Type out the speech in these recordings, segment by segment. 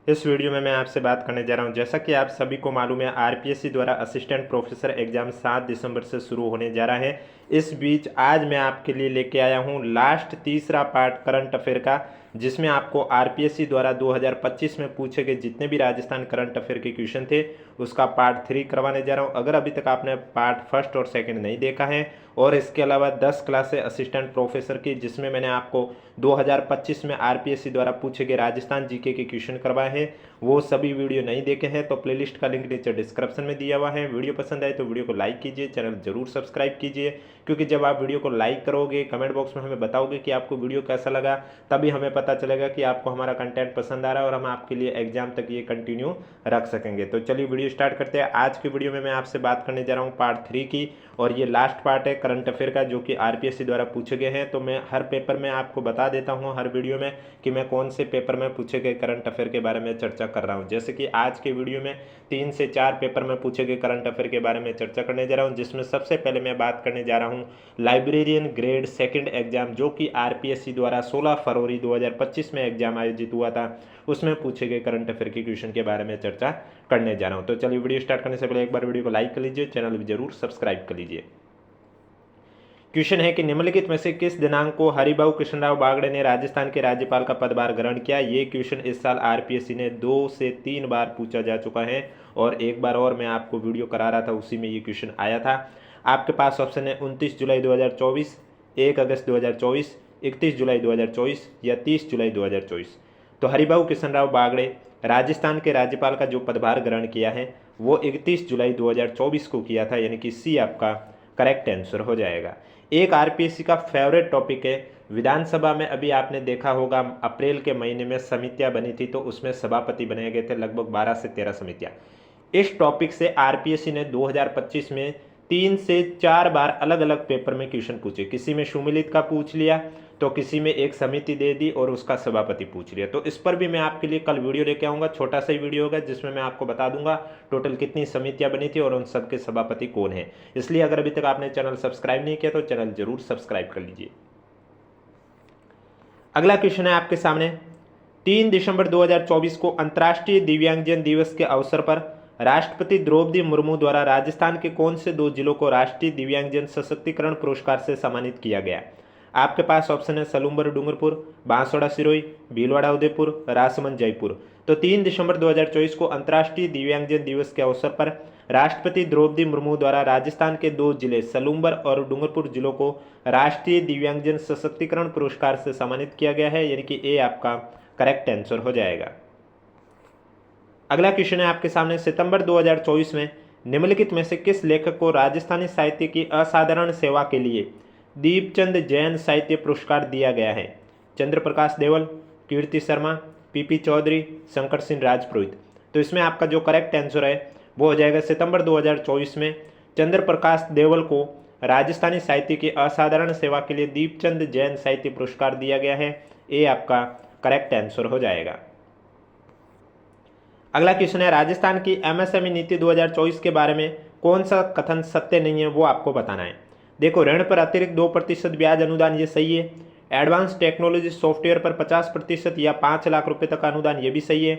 इस वीडियो में मैं आपसे बात करने जा रहा हूं। जैसा कि आप सभी को मालूम है, आरपीएससी द्वारा असिस्टेंट प्रोफेसर एग्जाम 7 दिसंबर से शुरू होने जा रहा है। इस बीच आज मैं आपके लिए लेके आया हूं लास्ट तीसरा पार्ट करंट अफेयर का, जिसमें आपको आरपीएससी द्वारा 2025 में पूछे गए जितने भी राजस्थान करंट अफेयर के क्वेश्चन थे उसका पार्ट 3 करवाने जा रहा हूं। अगर अभी तक आपने पार्ट फर्स्ट और सेकंड नहीं देखा है, और इसके अलावा 10 क्लासें असिस्टेंट प्रोफेसर की जिसमें मैंने आपको 2025 में आरपीएससी द्वारा पूछे गए राजस्थान जीके के क्वेश्चन करवाए हैं, वो सभी वीडियो नहीं देखे हैं तो प्लेलिस्ट का लिंक नीचे डिस्क्रिप्शन में दिया हुआ है। वीडियो पसंद आए तो वीडियो को लाइक कीजिए, चैनल जरूर सब्सक्राइब कीजिए, क्योंकि जब आप वीडियो को लाइक करोगे, कमेंट बॉक्स में हमें बताओगे कि आपको वीडियो कैसा लगा, तभी हमें पता चलेगा कि आपको हमारा कंटेंट पसंद आ रहा है और हम आपके लिए एग्जाम तक ये कंटिन्यू रख सकेंगे। तो चलिए वीडियो स्टार्ट करते हैं। आज की वीडियो में मैं आपसे बात करने जा रहा हूँ पार्ट 3 की, और ये लास्ट पार्ट है करंट अफेयर का जो कि आरपीएससी द्वारा पूछे गए हैं। तो मैं हर पेपर में आपको बता देता हूँ हर वीडियो में कि मैं कौन से पेपर में पूछे गए करंट अफेयर के बारे में चर्चा कर रहा हूँ। जैसे कि आज के वीडियो में 3 से 4 पेपर में पूछे गए करंट अफेयर के बारे में चर्चा करने जा रहा हूँ, जिसमें सबसे पहले मैं बात करने जा रहा हूँ लाइब्रेरियन ग्रेड सेकंड एग्जाम जो कि आरपीएससी द्वारा 16 फरवरी 2025 में एग्जाम आयोजित हुआ था, उसमें पूछे गए करंट अफेयर के क्वेश्चन के बारे में चर्चा करने जा रहा हूँ। तो चलिए वीडियो स्टार्ट करने से पहले एक बार वीडियो को लाइक कर लीजिए, चैनल भी जरूर सब्सक्राइब कर लीजिए। क्वेश्चन है कि निम्नलिखित में से किस दिनांक को हरिभाऊ कृष्णराव बागड़े ने राजस्थान के राज्यपाल का पदभार ग्रहण किया। ये क्वेश्चन इस साल आरपीएससी ने 2 से 3 बार पूछा जा चुका है, और एक बार और मैं आपको वीडियो करा रहा था उसी में ये क्वेश्चन आया था। आपके पास ऑप्शन है 29 जुलाई 2024, 1 अगस्त 2024, 31 जुलाई 2024 या 30 जुलाई 2024। तो हरिभाऊ कृष्णराव बागड़े राजस्थान के राज्यपाल का जो पदभार ग्रहण किया है वो 31 जुलाई 2024 को किया था, यानी कि सी आपका करेक्ट आंसर हो जाएगा। एक आरपीएससी का फेवरेट टॉपिक है विधानसभा में। अभी आपने देखा होगा अप्रैल के महीने में समितियां बनी थी, तो उसमें सभापति बनाए गए थे लगभग 12 से 13 समितियां। इस टॉपिक से आरपीएससी ने 2025 में 3 से 4 बार अलग अलग पेपर में क्वेश्चन पूछे। किसी में सुमिलित का पूछ लिया, तो किसी में एक समिति दे दी और उसका सभापति पूछ लिया। तो इस पर भी मैं आपके लिए कल वीडियो लेके आऊँगा, छोटा सा ही वीडियो होगा जिसमें मैं आपको बता दूंगा टोटल कितनी समितियां बनी थी और उन सबके सभापति कौन है। इसलिए अगर अभी तक आपने चैनल सब्सक्राइब नहीं किया तो चैनल जरूर सब्सक्राइब कर लीजिए। अगला क्वेश्चन है आपके सामने। 3 दिसंबर 2024 को अंतर्राष्ट्रीय दिव्यांगजन दिवस के अवसर पर राष्ट्रपति द्रौपदी मुर्मू द्वारा राजस्थान के कौन से 2 जिलों को राष्ट्रीय दिव्यांगजन सशक्तिकरण पुरस्कार से सम्मानित किया गया। आपके पास ऑप्शन है सलूम्बर डूंगरपुर, बांसवाड़ा सिरोही, भीलवाड़ा उदयपुर, राजसमंद जयपुर। तो 3 दिसंबर 2024 को अंतर्राष्ट्रीय दिव्यांगजन दिवस के अवसर पर राष्ट्रपति द्रौपदी मुर्मू द्वारा राजस्थान के 2 जिले सलूम्बर और डूंगरपुर जिलों को राष्ट्रीय दिव्यांगजन सशक्तिकरण पुरस्कार से सम्मानित किया गया है, यानी कि ए आपका करेक्ट आंसर हो जाएगा। अगला क्वेश्चन है आपके सामने। सितंबर 2024 में निम्नलिखित में से किस लेखक को राजस्थानी साहित्य की असाधारण सेवा के लिए दीपचंद जैन साहित्य पुरस्कार दिया गया है। चंद्र प्रकाश देवल, कीर्ति शर्मा, पीपी चौधरी, शंकर सिंह राजपुरोहित। तो इसमें आपका जो करेक्ट आंसर है वो हो जाएगा सितंबर 2024 में चंद्र प्रकाश देवल को राजस्थानी साहित्य की असाधारण सेवा के लिए दीपचंद जैन साहित्य पुरस्कार दिया गया है। ये आपका करेक्ट आंसर हो जाएगा। अगला क्वेश्चन है राजस्थान की एमएसएमई नीति 2024 के बारे में कौन सा कथन सत्य नहीं है वो आपको बताना है। देखो, ऋण पर अतिरिक्त 2% ब्याज अनुदान ये सही है। एडवांस टेक्नोलॉजी सॉफ्टवेयर पर 50% या 5 लाख रुपए तक का अनुदान ये भी सही है।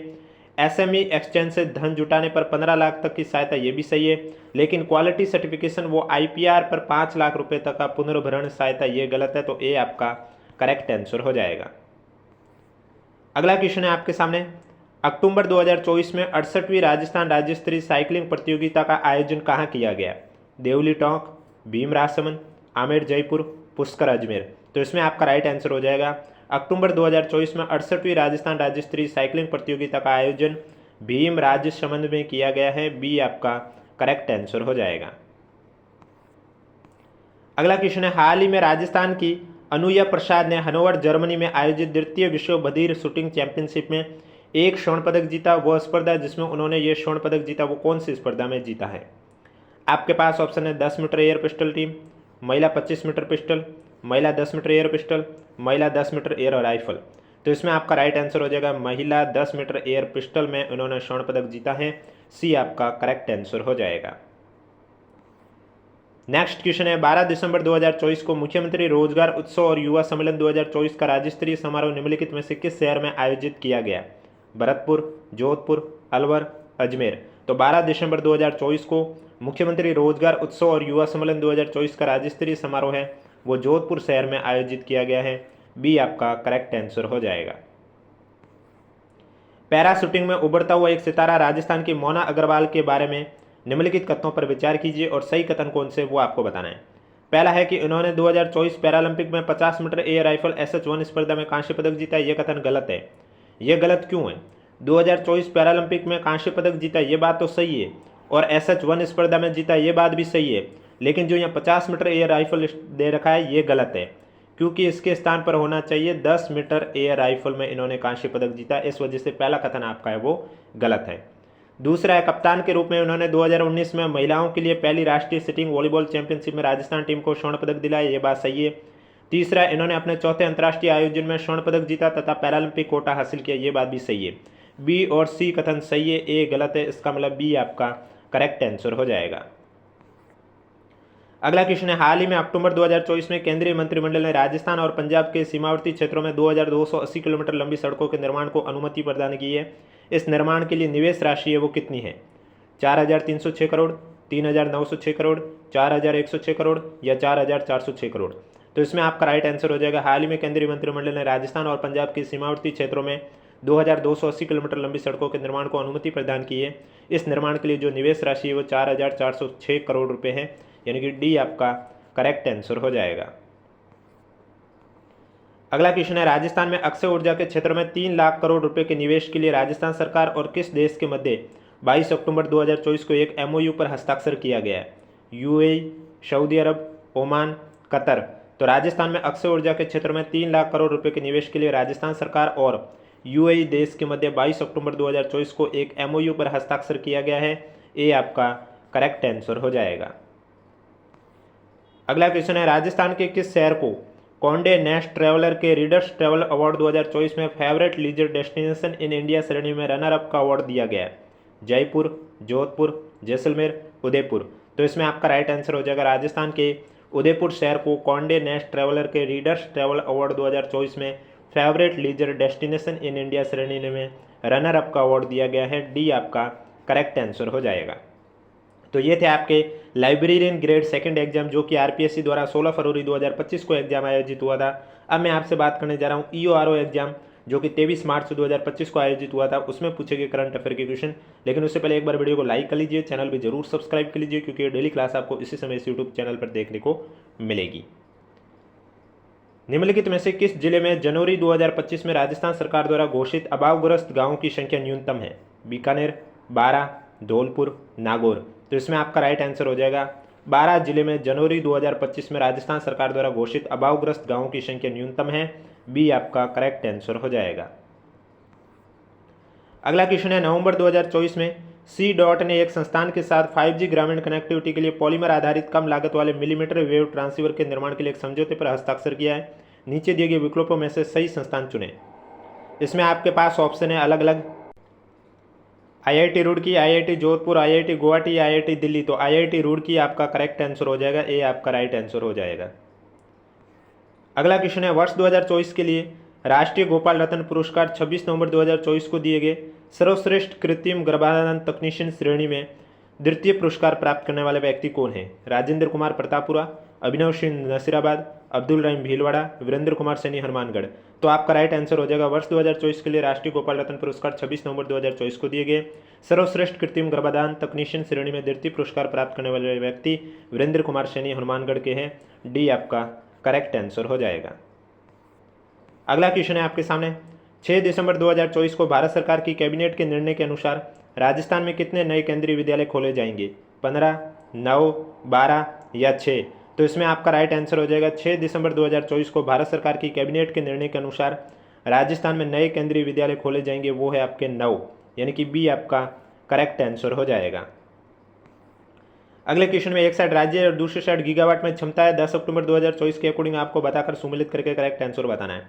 एसएमई एक्सचेंज से धन जुटाने पर 15 लाख तक की सहायता ये भी सही है। लेकिन क्वालिटी सर्टिफिकेशन वो आईपीआर पर 5 लाख रुपए तक का पुनर्भरण सहायता ये गलत है, तो ए आपका करेक्ट आंसर हो जाएगा। अगला क्वेश्चन है आपके सामने। अक्टूबर 2024 में 68वीं राजस्थान राज्य स्तरीय साइकिलिंग प्रतियोगिता का आयोजन कहाँ किया गया। देवली टोंक, भीम राजसमंद, आमेर जयपुर, पुष्कर अजमेर। तो इसमें आपका राइट आंसर हो जाएगा अक्टूबर 2024 में 68वीं राजस्थान राज्य स्तरीय साइकिलिंग प्रतियोगिता का आयोजन भीम राजसमंद में किया गया है। बी आपका करेक्ट आंसर हो जाएगा। अगला क्वेश्चन है हाल ही में राजस्थान की अनुया प्रसाद ने हनोवर जर्मनी में आयोजित द्वितीय विश्व बधिर शूटिंग चैंपियनशिप में एक स्वर्ण पदक जीता। वह स्पर्धा जिसमें उन्होंने ये स्वर्ण पदक जीता वो कौन सी स्पर्धा में जीता है। आपके पास ऑप्शन है 10 मीटर एयर पिस्टल टीम, महिला 25 मीटर पिस्टल, महिला 10 मीटर एयर पिस्टल, महिला 10 मीटर एयर राइफल। तो इसमें आपका राइट आंसर हो जाएगा महिला 10 मीटर एयर पिस्टल में उन्होंने स्वर्ण पदक जीता है। सी आपका करेक्ट आंसर हो जाएगा। नेक्स्ट क्वेश्चन है 12 दिसंबर 2024 को मुख्यमंत्री रोजगार उत्सव और युवा सम्मेलन 2024 का राज्य स्तरीय समारोह निम्नलिखित में से किस शहर में आयोजित किया गया। भरतपुर, जोधपुर, अलवर, अजमेर। तो 12 दिसंबर 2024 को मुख्यमंत्री रोजगार उत्सव और युवा सम्मेलन 2024 का राज्य स्तरीय समारोह है वो जोधपुर शहर में आयोजित किया गया है। बी आपका करेक्ट आंसर हो जाएगा। पैरा शूटिंग में उभरता हुआ एक सितारा राजस्थान की मोना अग्रवाल के बारे में निम्नलिखित कथनों पर विचार कीजिए और सही कथन कौन से वो आपको बताना है। पहला है कि इन्होंने 2024 पैरालंपिक में 50 मीटर एयर राइफल SH1 स्पर्धा में कांस्य पदक जीता। यह कथन गलत है। यह गलत क्यों है? 2024 पैरालंपिक में कांस्य पदक जीता ये बात तो सही है और SH1 स्पर्धा में जीता ये बात भी सही है, लेकिन जो यहाँ 50 मीटर एयर राइफल दे रखा है ये गलत है, क्योंकि इसके स्थान पर होना चाहिए 10 मीटर एयर राइफल में इन्होंने कांस्य पदक जीता। इस वजह से पहला कथन आपका है वो गलत है। दूसरा है कप्तान के रूप में उन्होंने 2019 में महिलाओं के लिए पहली राष्ट्रीय सिटिंग वॉलीबॉल चैंपियनशिप में राजस्थान टीम को स्वर्ण पदक दिलाया। ये बात सही है। तीसरा, इन्होंने अपने चौथे अंतर्राष्ट्रीय आयोजन में स्वर्ण पदक जीता तथा पैरालंपिक कोटा हासिल किया। ये बात भी सही है। बी और सी कथन सही है, ए गलत है। इसका मतलब बी आपका करेक्ट आंसर हो जाएगा। अगला क्वेश्चन है, हाल ही में अक्टूबर 2024 में केंद्रीय मंत्रिमंडल ने राजस्थान और पंजाब के सीमावर्ती क्षेत्रों में 2280 किलोमीटर लंबी सड़कों के निर्माण को अनुमति प्रदान की है। इस निर्माण के लिए निवेश राशि है वो कितनी है? 4306 करोड़, 3906 करोड़, 4106 करोड़ या 4406 करोड़। तो इसमें आपका राइट आंसर हो जाएगा, हाल ही में केंद्रीय मंत्रिमंडल ने राजस्थान और पंजाब के सीमावर्ती क्षेत्रों में 2280 किलोमीटर लंबी सड़कों के निर्माण को अनुमति प्रदान की है। इस निर्माण के लिए जो निवेश राशि है वो 4406 करोड़ रुपए है, यानी कि डी आपका करेक्ट आंसर हो जाएगा। अगला क्वेश्चन है, राजस्थान में अक्षय ऊर्जा के क्षेत्र में 3 लाख करोड़ रुपए के निवेश के लिए राजस्थान सरकार और किस देश के मध्य 22 अक्टूबर 2024 को एक MOU पर हस्ताक्षर किया गया है? UAE, सऊदी अरब, ओमान, कतर। तो राजस्थान में अक्षय ऊर्जा के क्षेत्र में 3 लाख करोड़ रुपए के निवेश के लिए राजस्थान सरकार और UAE देश के मध्य 22 अक्टूबर 2024 को एक MOU पर हस्ताक्षर किया गया है। ए आपका करेक्ट आंसर हो जाएगा। अगला क्वेश्चन है, राजस्थान के किस शहर को कॉन्डे नेस्ट ट्रैवलर के रीडर्स ट्रैवल अवार्ड 2024 में favourite leisure destination in India श्रेणी में रनर अप का अवार्ड दिया गया है? जयपुर, जोधपुर, जैसलमेर, उदयपुर। तो इसमें आपका राइट आंसर हो जाएगा, राजस्थान के उदयपुर शहर को कॉन्डे नेस्ट ट्रैवलर के रीडर्स ट्रैवल अवार्ड 2024 में favourite leisure destination in India श्रेणी में रनर अप का अवार्ड दिया गया है। डी आपका करेक्ट आंसर हो जाएगा। तो ये थे आपके लाइब्रेरियन ग्रेड सेकंड एग्जाम, जो कि RPSC द्वारा 16 फरवरी 2025 को एग्जाम आयोजित हुआ था। अब मैं आपसे बात करने जा रहा हूँ EORO एग्जाम, जो कि 23 मार्च 2025 को आयोजित हुआ था। उसमें पूछे गए करंट अफेयर के क्वेश्चन। लेकिन उससे पहले एक बार वीडियो को लाइक कर लीजिए, चैनल भी जरूर सब्सक्राइब कर लीजिए, क्योंकि डेली क्लास आपको इसी समय इस यूट्यूब चैनल पर देखने को मिलेगी। निम्नलिखित में से किस जिले में जनवरी 2025 में राजस्थान सरकार द्वारा घोषित अभावग्रस्त गाँवों की संख्या न्यूनतम है? बीकानेर, बारां, धौलपुर, नागौर। तो इसमें आपका राइट आंसर हो जाएगा, 12 जिले में जनवरी 2025 में राजस्थान सरकार द्वारा घोषित अभावग्रस्त गांवों की संख्या न्यूनतम है। बी आपका करेक्ट आंसर हो जाएगा। अगला क्वेश्चन है, नवंबर 2024 में C ने एक संस्थान के साथ 5G ग्रामीण कनेक्टिविटी के लिए पॉलीमर आधारित कम लागत वाले मिलीमीटर वेव ट्रांसीवर के निर्माण के लिए एक समझौते पर हस्ताक्षर किया है। नीचे दिए गए विकल्पों में से सही संस्थान चुनें। इसमें आपके पास ऑप्शन है अलग अलग, IIT Roorkee, IIT Jodhpur, IIT Guwahati, IIT Delhi. तो IIT रुड़की आपका करेक्ट आंसर हो जाएगा। ए आपका राइट आंसर हो जाएगा। अगला क्वेश्चन है, वर्ष 2024 के लिए राष्ट्रीय गोपाल रत्न पुरस्कार 26 नवंबर 2024 को दिए गए सर्वश्रेष्ठ कृत्रिम गर्भाधान तकनीशियन श्रेणी में द्वितीय पुरस्कार प्राप्त करने वाले व्यक्ति कौन है? राजेंद्र कुमार प्रतापुरा, अभिनव सिंह नसीराबाद, अब्दुल रहीम भीलवाड़ा, वीरेंद्र कुमार सैनी हनुमानगढ़। तो आपका राइट आंसर हो जाएगा, वर्ष 2024 के लिए राष्ट्रीय गोपाल रत्न पुरस्कार 26 नवंबर 2024 को दिए गए सर्वश्रेष्ठ कृत्रिम गर्भाधान तकनीशियन श्रेणी में द्वितीय पुरस्कार प्राप्त करने वाले व्यक्ति वीरेंद्र कुमार सैनी हनुमानगढ़ के हैं। डी आपका करेक्ट आंसर हो जाएगा। अगला क्वेश्चन है आपके सामने, 6 दिसंबर 2024 को भारत सरकार की कैबिनेट के निर्णय के अनुसार राजस्थान में कितने नए केंद्रीय विद्यालय खोले जाएंगे? 15, 9, 12 या 6। तो इसमें आपका राइट आंसर हो जाएगा, 6 दिसंबर 2024 को भारत सरकार की कैबिनेट के निर्णय के अनुसार राजस्थान में नए केंद्रीय विद्यालय खोले जाएंगे, वो है आपके 9, यानी कि बी आपका करेक्ट आंसर हो जाएगा। अगले क्वेश्चन में एक साइड राज्य और दूसरी साइड गीगावाट में क्षमता है 10 अक्टूबर 2024 के अकॉर्डिंग आपको बताकर सुमेलित करके करेक्ट आंसर बताना है।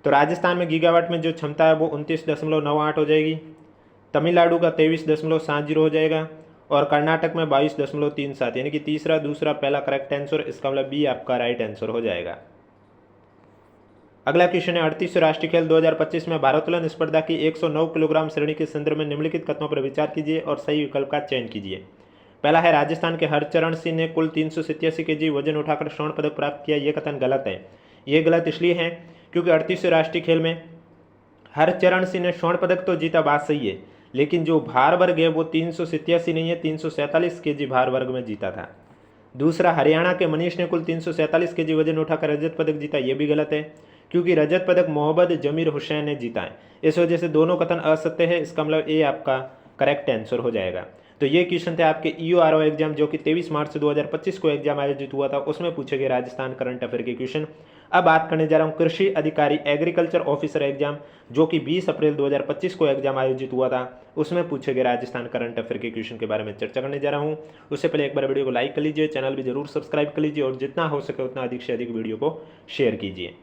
तो राजस्थान में गीगावाट में जो क्षमता है वो 29.98 हो जाएगी, तमिलनाडु का 23.70 हो जाएगा और कर्नाटक में 22.37, यानी कि तीसरा, दूसरा, पहला करेक्ट आंसर। इसका मतलब बी आपका राइट आंसर हो जाएगा। अगला क्वेश्चन है 38वें राष्ट्रीय खेल 2025 में भारोत्तोलन स्पर्धा की 109 किलोग्राम श्रेणी के संदर्भ में निम्नलिखित कथनों पर विचार कीजिए और सही विकल्प का चयन कीजिए। पहला है राजस्थान के हरचरण सिंह ने कुल 387 केजी वजन उठाकर स्वर्ण पदक प्राप्त किया। यह कथन गलत है। यह गलत इसलिए है क्योंकि 38वें राष्ट्रीय खेल में हरचरण सिंह ने स्वर्ण पदक तो जीता, बात सही है, लेकिन जो भार वर्ग है वो 387 नहीं है, 347 केजी भार वर्ग में जीता था। दूसरा, हरियाणा के मनीष ने कुल 347 केजी वजन उठाकर रजत पदक जीता। यह भी गलत है क्योंकि रजत पदक मोहम्मद जमीर हुसैन ने जीता है। इस वजह से दोनों कथन असत्य है। इसका मतलब ए आपका करेक्ट आंसर हो जाएगा। तो ये क्वेश्चन थे आपके EORO एग्जाम जो कि 23 मार्च 2025 को एग्जाम आयोजित हुआ था, उसमें पूछे गए राजस्थान करंट अफेयर के क्वेश्चन। अब बात करने जा रहा हूँ कृषि अधिकारी एग्रीकल्चर ऑफिसर एग्जाम जो कि 20 अप्रैल 2025 को एग्जाम आयोजित हुआ था, उसमें पूछे गए राजस्थान करंट अफेयर के क्वेश्चन के बारे में चर्चा करने जा रहा हूँ। उससे पहले एक बार वीडियो को लाइक कर लीजिए, चैनल भी जरूर सब्सक्राइब कर लीजिए और जितना हो सके उतना अधिक से अधिक वीडियो को शेयर कीजिए।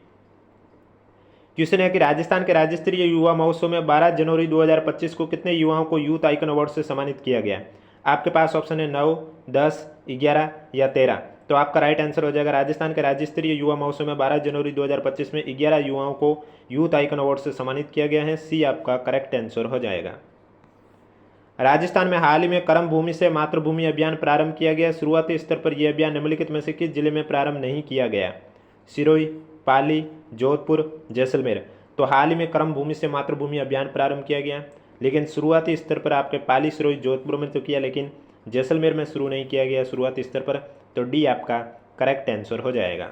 क्वेश्चन है कि राजस्थान के राज्य स्तरीय युवा महोत्सव में 12 जनवरी 2025 को कितने युवाओं को यूथ आइकन अवार्ड से सम्मानित किया गया? आपके पास ऑप्शन है 9, 10, 11 या 13। तो आपका राइट आंसर हो जाएगा राजस्थान के राज्य स्तरीय युवा महोत्सव में 12 जनवरी 2025 में 11 युवाओं को यूथ आइकन अवार्ड से सम्मानित किया गया है। सी आपका करेक्ट आंसर हो जाएगा। राजस्थान में हाल ही में कर्म भूमि से मातृभूमि अभियान प्रारंभ किया गया। शुरुआती स्तर पर यह अभियान निम्नलिखित में से किस जिले में प्रारंभ नहीं किया गया? सिरोही, पाली, जोधपुर, जैसलमेर। तो हाल ही में कर्म भूमि से मातृभूमि अभियान प्रारंभ किया गया, लेकिन शुरुआती स्तर पर आपके पाली, सिरोही, जोधपुर में तो किया, लेकिन जैसलमेर में शुरू नहीं किया गया शुरुआती स्तर पर। तो डी आपका करेक्ट आंसर हो जाएगा।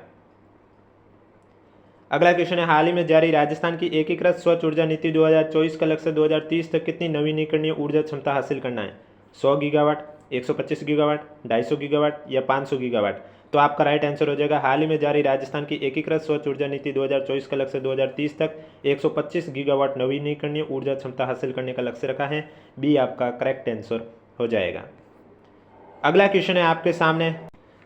अगला क्वेश्चन है हाल ही में जारी राजस्थान की एकीकृत स्वच्छ ऊर्जा नीति 2024 का लक्ष्य 2030 तक कितनी नवीनीकरणीय ऊर्जा क्षमता हासिल करना है? 100 गीगावाट, 125 गीगावाट, 250 गीगावाट या 500 गीगावाट? तो आपका राइट आंसर हो जाएगा हाल ही में जारी राजस्थान की एकीकृत स्वच्छ ऊर्जा नीति 2024 का लक्ष्य 2030 तक 125 गीगावाट नवीनीकरणीय ऊर्जा क्षमता हासिल करने का लक्ष्य रखा है। बी आपका करेक्ट आंसर हो जाएगा। अगला क्वेश्चन है आपके सामने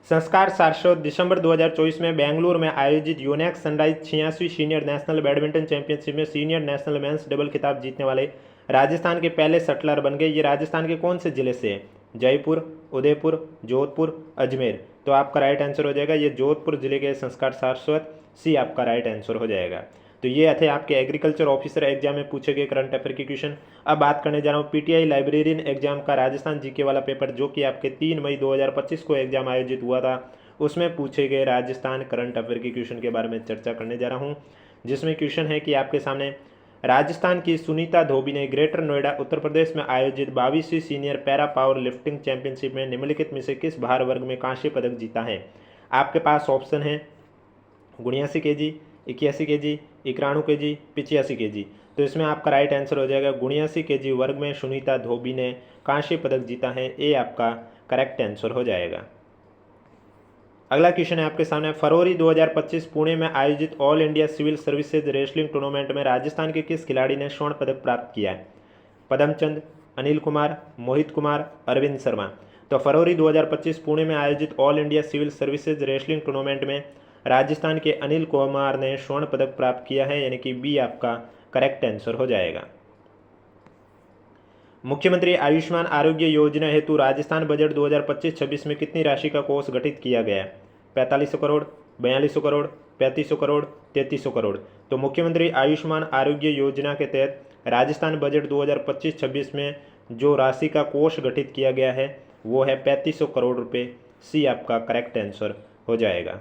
संस्कार सारस्वत दिसंबर 2024 में बेंगलुरु में आयोजित यूनेक्स सनराइज 86वीं सीनियर नेशनल बैडमिंटन चैंपियनशिप में सीनियर नेशनल मेंस डबल खिताब जीतने वाले राजस्थान के पहले शटलर बन गए। ये राजस्थान के कौन से जिले से है? जयपुर, उदयपुर, जोधपुर, अजमेर। तो आपका राइट आंसर हो जाएगा ये जोधपुर जिले के संस्कार सारस्वत। सी आपका राइट आंसर हो जाएगा। तो ये थे आपके एग्रीकल्चर ऑफिसर एग्जाम में पूछे गए करंट अफेयर के क्वेश्चन। अब बात करने जा रहा हूँ PTI लाइब्रेरियन एग्जाम का राजस्थान जीके वाला पेपर जो कि आपके 3 मई 2025 को एग्जाम आयोजित हुआ था, उसमें पूछे गए राजस्थान करंट अफेयर के क्वेश्चन के बारे में चर्चा करने जा रहा हूँ, जिसमें क्वेश्चन है कि आपके सामने राजस्थान की सुनीता धोबी ने ग्रेटर नोएडा उत्तर प्रदेश में आयोजित 22वीं senior para power lifting championship में निम्नलिखित में से किस भार वर्ग में कांस्य पदक जीता है? आपके पास ऑप्शन है 79 केजी, 81 केजी, 91 केजी, 85 केजी। तो इसमें आपका राइट आंसर हो जाएगा 79 केजी वर्ग में सुनीता धोबी ने कांस्य पदक जीता है। ए आपका करेक्ट आंसर हो जाएगा। अगला क्वेश्चन है आपके सामने फरवरी 2025 पुणे में आयोजित all India civil services wrestling tournament में राजस्थान के किस खिलाड़ी ने स्वर्ण पदक प्राप्त किया है? पदमचंद, अनिल कुमार, मोहित कुमार, अरविंद शर्मा। तो फरवरी 2025 पुणे में आयोजित all India civil services wrestling tournament में राजस्थान के अनिल कुमार ने स्वर्ण पदक प्राप्त किया है, यानी कि बी आपका करेक्ट आंसर हो जाएगा। मुख्यमंत्री आयुष्मान आरोग्य योजना हेतु राजस्थान बजट 2025-26 में कितनी राशि का कोष गठित किया गया है? 4500 करोड़, 4200 करोड़, 3500 करोड़, 3300 करोड़। तो मुख्यमंत्री आयुष्मान आरोग्य योजना के तहत राजस्थान बजट 2025-26 में जो राशि का कोष गठित किया गया है वो है 3500 करोड़ रुपये। सी आपका करेक्ट आंसर हो जाएगा।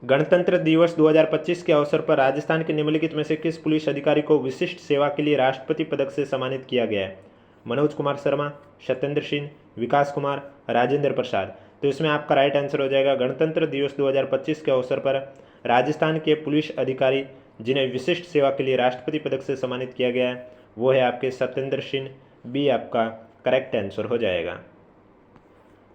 गणतंत्र दिवस 2025 के अवसर पर राजस्थान के निम्नलिखित में से किस पुलिस अधिकारी को विशिष्ट सेवा के लिए राष्ट्रपति पदक से सम्मानित किया गया है? मनोज कुमार शर्मा, सत्येंद्र सिंह, विकास कुमार, राजेंद्र प्रसाद। तो इसमें आपका राइट आंसर हो जाएगा गणतंत्र दिवस 2025 के अवसर पर राजस्थान के पुलिस अधिकारी जिन्हें विशिष्ट सेवा के लिए राष्ट्रपति पदक से सम्मानित किया गया है वो है आपके सत्येंद्र सिंह। बी आपका करेक्ट आंसर हो जाएगा।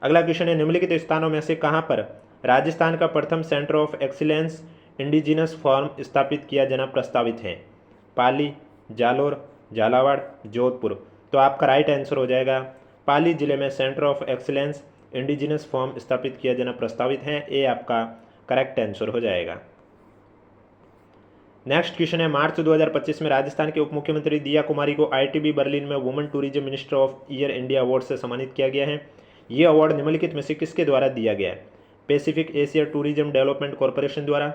अगला क्वेश्चन है निम्नलिखित स्थानों में से कहाँ पर राजस्थान का प्रथम centre of excellence indigenous form स्थापित किया जाना प्रस्तावित है? पाली, जालोर, झालावाड़, जोधपुर। तो आपका राइट आंसर हो जाएगा पाली जिले में centre of excellence indigenous form स्थापित किया जाना प्रस्तावित है। ए आपका करेक्ट आंसर हो जाएगा। नेक्स्ट क्वेश्चन है मार्च 2025 में राजस्थान के उप मुख्यमंत्री दिया कुमारी को ITB बर्लिन में women tourism minister of year India award से सम्मानित किया गया है। ये अवार्ड निम्नलिखित में से किसके द्वारा दिया गया है? Pacific Asia Tourism Development Corporation द्वारा,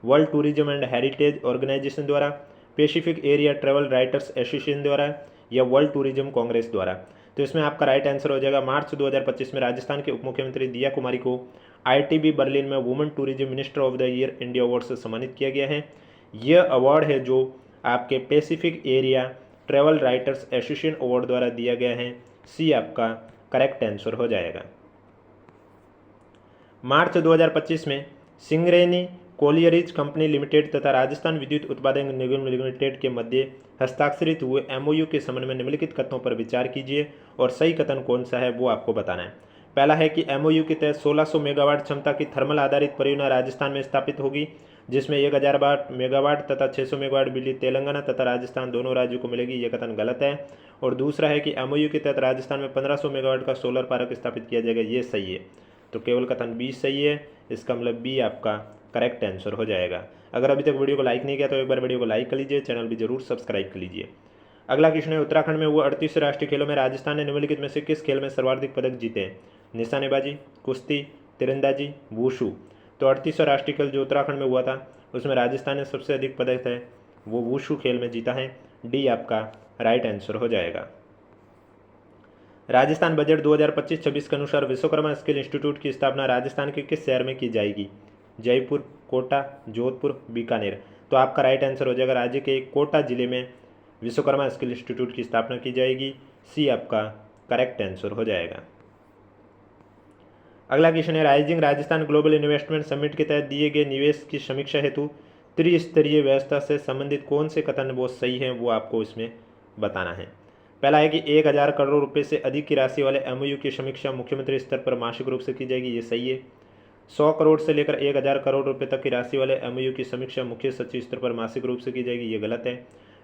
World Tourism and Heritage Organisation द्वारा, Pacific Area Travel Writers Association द्वारा, या वर्ल्ड टूरिज्म कांग्रेस द्वारा। तो इसमें आपका राइट आंसर हो जाएगा मार्च 2025 में राजस्थान के उप मुख्यमंत्री दिया कुमारी को ITB बर्लिन में women tourism minister of the year India award से सम्मानित किया गया है। यह अवार्ड है जो आपके Pacific Area Travel Writers association award द्वारा दिया गया है। सी आपका करेक्ट आंसर हो जाएगा। मार्च 2025 में सिंगरेनी कोलियरीज कंपनी लिमिटेड तथा राजस्थान विद्युत उत्पादन निगम लिमिटेड के मध्य हस्ताक्षरित हुए MOU के संबंध में निम्नलिखित कथनों पर विचार कीजिए और सही कथन कौन सा है वो आपको बताना है। पहला है कि MOU के तहत 1600 मेगावाट क्षमता की थर्मल आधारित परियोजना राजस्थान में स्थापित होगी, जिसमें 1000 मेगावाट तथा 600 मेगावाट बिजली तेलंगाना तथा राजस्थान दोनों राज्यों को मिलेगी। यह कथन गलत है। और दूसरा है कि MOU के तहत राजस्थान में 1500 मेगावाट का सोलर पार्क स्थापित किया जाएगा। ये सही है। तो केवल कथन बी सही है। इसका मतलब बी आपका करेक्ट आंसर हो जाएगा। अगर अभी तक वीडियो को लाइक नहीं किया तो एक बार वीडियो को लाइक कर लीजिए, चैनल भी जरूर सब्सक्राइब कर लीजिए। अगला क्वेश्चन है, उत्तराखंड में हुए 38 राष्ट्रीय खेलों में राजस्थान ने निम्नलिखित में से किस खेल में सर्वाधिक पदक जीते हैं? निशानेबाजी, कुश्ती, तीरंदाजी, वुशु। तो 38 राष्ट्रीय खेल जो उत्तराखंड में हुआ था उसमें राजस्थान ने सबसे अधिक पदक है वो वुशु खेल में जीता है। डी आपका राइट आंसर हो जाएगा। राजस्थान बजट 2025-26 के अनुसार विश्वकर्मा स्किल इंस्टीट्यूट की स्थापना राजस्थान के किस शहर में की जाएगी? जयपुर, कोटा, जोधपुर, बीकानेर। तो आपका राइट आंसर हो जाएगा राज्य के कोटा जिले में विश्वकर्मा स्किल इंस्टीट्यूट की स्थापना की जाएगी। सी आपका करेक्ट आंसर हो जाएगा। अगला क्वेश्चन है, rising Rajasthan global investment summit के तहत दिए गए निवेश की समीक्षा हेतु त्रिस्तरीय व्यवस्था से संबंधित कौन से कथन वो सही हैं वो आपको इसमें बताना है। पहला है कि 1000 करोड़ रुपए से अधिक की राशि वाले MOU की समीक्षा मुख्यमंत्री स्तर पर मासिक रूप से की जाएगी। ये सही है। 100 करोड़ से लेकर 1000 करोड़ रुपए तक की राशि वाले MOU की समीक्षा मुख्य सचिव स्तर पर मासिक रूप से की जाएगी। ये गलत है।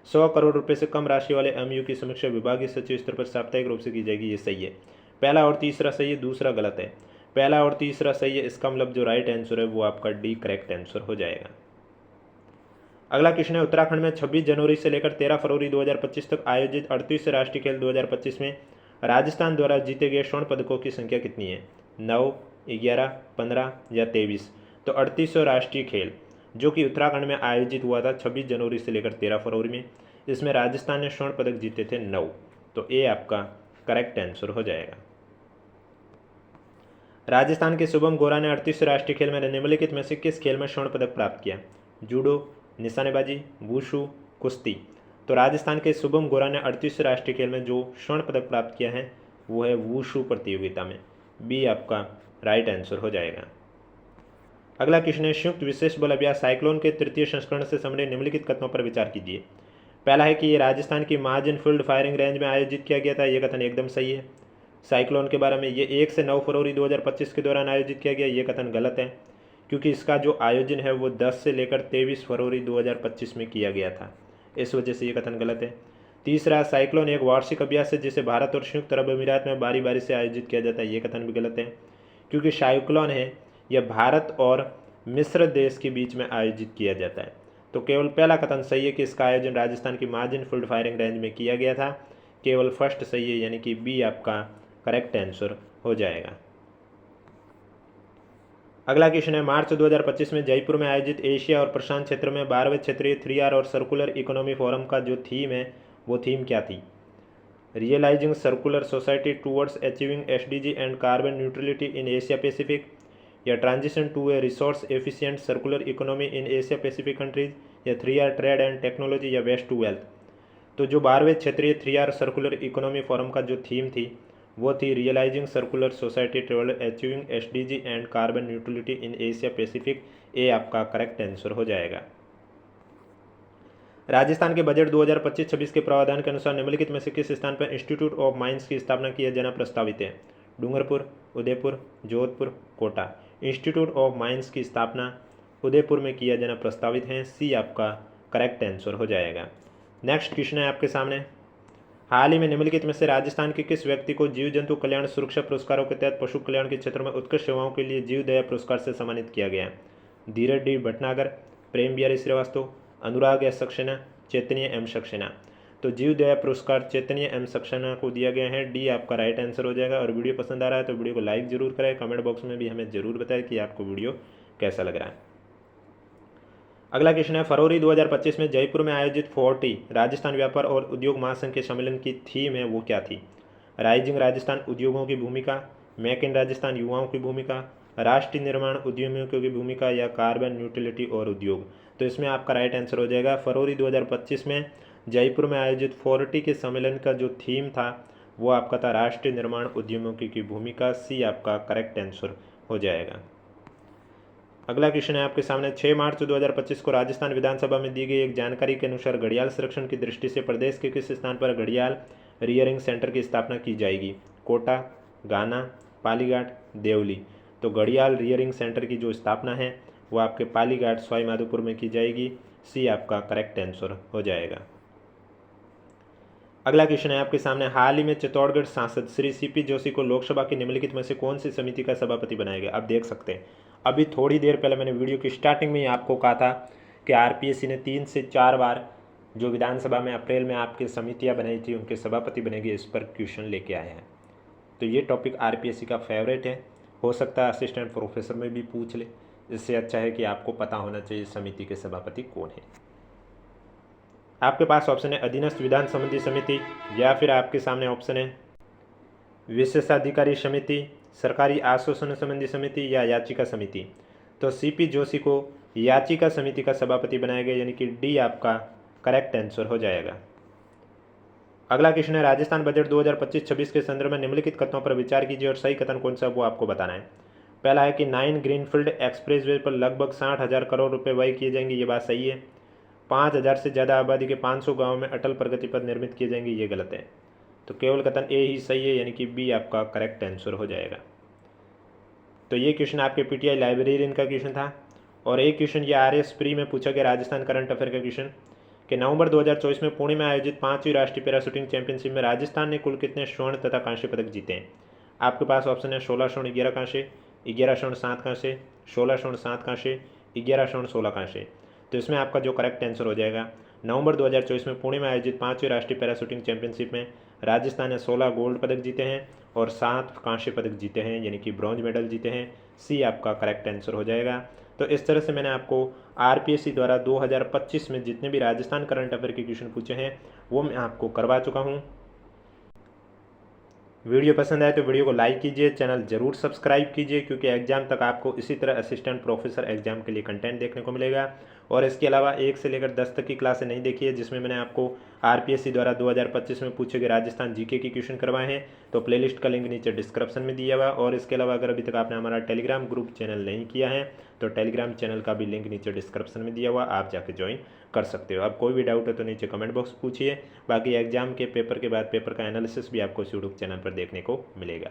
100 करोड़ रुपए से कम राशि वाले MOU की समीक्षा विभागीय सचिव स्तर पर साप्ताहिक रूप से की जाएगी। ये सही है। पहला और तीसरा सही है, दूसरा गलत है। पहला और तीसरा सही है। इसका मतलब जो राइट आंसर है वो आपका डी करेक्ट आंसर हो जाएगा। अगला क्वेश्चन है, उत्तराखंड में 26 जनवरी से लेकर 13 फरवरी 2025 तक आयोजित 38 राष्ट्रीय खेल 2025 में राजस्थान द्वारा जीते गए स्वर्ण पदकों की संख्या कितनी है? 9, 11, 15 या 23। तो 38 राष्ट्रीय खेल जो कि उत्तराखंड में आयोजित हुआ था 26 जनवरी से लेकर 13 फरवरी में, इसमें राजस्थान ने स्वर्ण पदक जीते थे 9। तो ए आपका करेक्ट आंसर हो जाएगा। राजस्थान के शुभम गोरा ने 38 राष्ट्रीय खेल में निम्नलिखित में से किस खेल में स्वर्ण पदक प्राप्त किया? जूडो, निशानेबाजी, वुशु, कुश्ती। तो राजस्थान के शुभम गोरा ने 38 राष्ट्रीय खेल में जो स्वर्ण पदक प्राप्त किया है वो है वुशु प्रतियोगिता में। बी आपका राइट आंसर हो जाएगा। अगला क्वेश्चन है, संयुक्त विशेष बल अभ्यास साइक्लोन के तृतीय संस्करण से संबंधित निम्नलिखित कथनों पर विचार कीजिए। पहला है कि ये राजस्थान की महाजन फील्ड फायरिंग रेंज में आयोजित किया गया था। यह कथन एकदम सही है। साइक्लोन के बारे में ये 1 से 9 फरवरी 2025 के दौरान आयोजित किया गया। ये कथन गलत है क्योंकि इसका जो आयोजन है वो 10 से लेकर 23 फरवरी 2025 में किया गया था। इस वजह से ये कथन गलत है। तीसरा, साइक्लोन एक वार्षिक अभ्यास है जिसे भारत और संयुक्त अरब अमीरात में बारी बारी से आयोजित किया जाता है। ये कथन भी गलत है क्योंकि साइक्लोन है यह भारत और मिस्र देश के बीच में आयोजित किया जाता है। तो केवल पहला कथन सही है कि इसका आयोजन राजस्थान की महाजन फील्ड फायरिंग रेंज में किया गया था। केवल फर्स्ट सही है, यानी कि बी आपका करेक्ट आंसर हो जाएगा। अगला क्वेश्चन है, मार्च 2025 में जयपुर में आयोजित एशिया और प्रशांत क्षेत्र में 12वें क्षेत्रीय 3R और सर्कुलर इकोनॉमी फोरम का जो थीम है वो थीम क्या थी? Realising circular society towards achieving SDG and carbon neutrality in Asia Pacific, या transition to a resource efficient circular economy in Asia Pacific countries, या 3R ट्रेड एंड टेक्नोलॉजी, या waste to wealth. तो जो 12वें क्षेत्रीय 3R circular economy forum का जो theme थी वो थी realising circular society toward achieving SDG and carbon neutrality in Asia Pacific. A आपका करेक्ट आंसर हो जाएगा। राजस्थान के बजट 2025-26 के प्रावधान के अनुसार निम्नलिखित में से किस स्थान पर इंस्टीट्यूट ऑफ माइंस की स्थापना किया जाना प्रस्तावित है? Dungarpur, Udaipur, Jodhpur, Kota. Institute of mines की स्थापना उदयपुर में किया जाना प्रस्तावित है। सी आपका करेक्ट आंसर हो जाएगा। नेक्स्ट क्वेश्चन है आपके सामने, हाल ही में निम्नलिखित में से राजस्थान के किस व्यक्ति को जीव जंतु कल्याण सुरक्षा पुरस्कारों के तहत पशु कल्याण के क्षेत्र में उत्कृष्ट सेवाओं के लिए जीव दया पुरस्कार से सम्मानित किया गया? धीरज डी भटनागर, प्रेम बिहारी श्रीवास्तव, अनुराग एस सक्सेना, चैतन्य एम सक्सेना। तो जीव दया पुरस्कार चैतन्य एम सक्सेना को दिया गया है। डी आपका राइट आंसर हो जाएगा। और वीडियो पसंद आ रहा है तो वीडियो को लाइक जरूर करें, कमेंट बॉक्स में भी हमें जरूर बताएं कि आपको वीडियो कैसा लग रहा है। अगला क्वेश्चन है, फरवरी 2025 में जयपुर में आयोजित 40 राजस्थान व्यापार और उद्योग महासंघ के सम्मेलन की थीम है वो क्या थी? राइजिंग राजस्थान, उद्योगों की भूमिका, मेक इन राजस्थान, युवाओं की भूमिका, राष्ट्रीय निर्माण, उद्यमियों की भूमिका, या कार्बन न्यूट्रलिटी और उद्योग। तो इसमें आपका राइट आंसर हो जाएगा फरवरी 2025 में जयपुर में आयोजित 40 के सम्मेलन का जो थीम था वो आपका था राष्ट्रीय निर्माण, उद्यमियों की भूमिका। सी आपका करेक्ट आंसर हो जाएगा। अगला क्वेश्चन है आपके सामने, 6 मार्च 2025 को राजस्थान विधानसभा में दी गई एक जानकारी के अनुसार घड़ियाल संरक्षण की दृष्टि से प्रदेश के किस स्थान पर घड़ियाल रियरिंग सेंटर की स्थापना की जाएगी? कोटा, गाना, पालीघाट, देवली। तो घड़ियाल रियरिंग सेंटर की जो स्थापना है वो आपके पालीघाट सवाई माधोपुर में की जाएगी। सी आपका करेक्ट आंसर हो जाएगा। अगला क्वेश्चन है आपके सामने, हाल ही में चित्तौड़गढ़ सांसद श्री सीपी जोशी को लोकसभा की निम्नलिखित में से कौन सी समिति का सभापति बनाया गया? अब देख सकते हैं, अभी थोड़ी देर पहले मैंने वीडियो की स्टार्टिंग में ही आपको कहा था कि आरपीएससी ने 3 से 4 बार जो विधानसभा में अप्रैल में आपकी समितियां बनाई थी उनके सभापति बनेंगे, इस पर क्वेश्चन लेके आए हैं। तो ये टॉपिक आरपीएससी का फेवरेट है, हो सकता है असिस्टेंट प्रोफेसर में भी पूछ ले। इससे अच्छा है कि आपको पता होना चाहिए समिति के सभापति कौन है। आपके पास ऑप्शन है अधीनस्थ विधान संबंधी समिति, या फिर आपके सामने ऑप्शन है विशेषाधिकारी समिति, सरकारी आश्वासन संबंधी समिति, या याचिका समिति। तो सीपी जोशी को याचिका समिति का सभापति बनाया गया, यानी कि डी आपका करेक्ट आंसर हो जाएगा। अगला क्वेश्चन है, राजस्थान बजट 2025-26 के संदर्भ में निम्नलिखित कथनों पर विचार कीजिए और सही कथन कौन सा वो आपको बताना है। पहला है कि 9 ग्रीनफील्ड एक्सप्रेसवे पर लगभग 60,000 करोड़ रुपए व्यय किए जाएंगे, ये बात सही है। 5,000 से ज़्यादा आबादी के 500 गाँव में अटल प्रगति पथ निर्मित किए जाएंगे, ये गलत है। तो केवल कथन ए ही सही है, यानी कि बी आपका करेक्ट आंसर हो जाएगा। तो ये क्वेश्चन आपके पीटीआई लाइब्रेरियन का क्वेश्चन था। और एक क्वेश्चन ये आरएस प्री में पूछा गया राजस्थान करंट अफेयर का क्वेश्चन कि नवंबर 2024 में पुणे में आयोजित 5वीं राष्ट्रीय पैरा शूटिंग चैंपियनशिप में राजस्थान ने कुल कितने स्वर्ण तथा कांस्य पदक जीते हैं? आपके पास ऑप्शन है 16 स्वर्ण 11 कांस्य, 11 स्वर्ण 7 कांस्य, 16 स्वर्ण 7 कांस्य, 11 स्वर्ण 16 कांस्य। तो इसमें आपका जो करेक्ट आंसर हो जाएगा, नवंबर 2024 में पुणे में आयोजित 5वीं राष्ट्रीय पैरा शूटिंग चैंपियनशिप में राजस्थान ने 16 गोल्ड पदक जीते हैं और 7 कांस्य पदक जीते हैं, यानी कि ब्रॉन्ज मेडल जीते हैं। सी आपका करेक्ट आंसर हो जाएगा। तो इस तरह से मैंने आपको आरपीएससी द्वारा 2025 में जितने भी राजस्थान करंट अफेयर के क्वेश्चन पूछे हैं वो मैं आपको करवा चुका हूँ। वीडियो पसंद आए तो वीडियो को लाइक कीजिए, चैनल जरूर सब्सक्राइब कीजिए, क्योंकि एग्जाम तक आपको इसी तरह असिस्टेंट प्रोफेसर एग्जाम के लिए कंटेंट देखने को मिलेगा। और इसके अलावा 1 से लेकर 10 तक की क्लासें नहीं देखी है, जिसमें मैंने आपको आरपीएससी द्वारा 2025 में पूछे गए राजस्थान जीके के क्वेश्चन करवाए हैं। तो प्लेलिस्ट का लिंक नीचे डिस्क्रिप्शन में दिया हुआ। और इसके अलावा अगर अभी तक आपने हमारा टेलीग्राम ग्रुप चैनल नहीं किया है तो टेलीग्राम चैनल का भी लिंक नीचे डिस्क्रिप्शन में दिया हुआ, आप जाके ज्वाइन कर सकते हो। अब कोई भी डाउट है तो नीचे कमेंट बॉक्स पूछिए। बाकी एग्जाम के पेपर के बाद पेपर का एनालिसिस भी आपको यूट्यूब चैनल पर देखने को मिलेगा।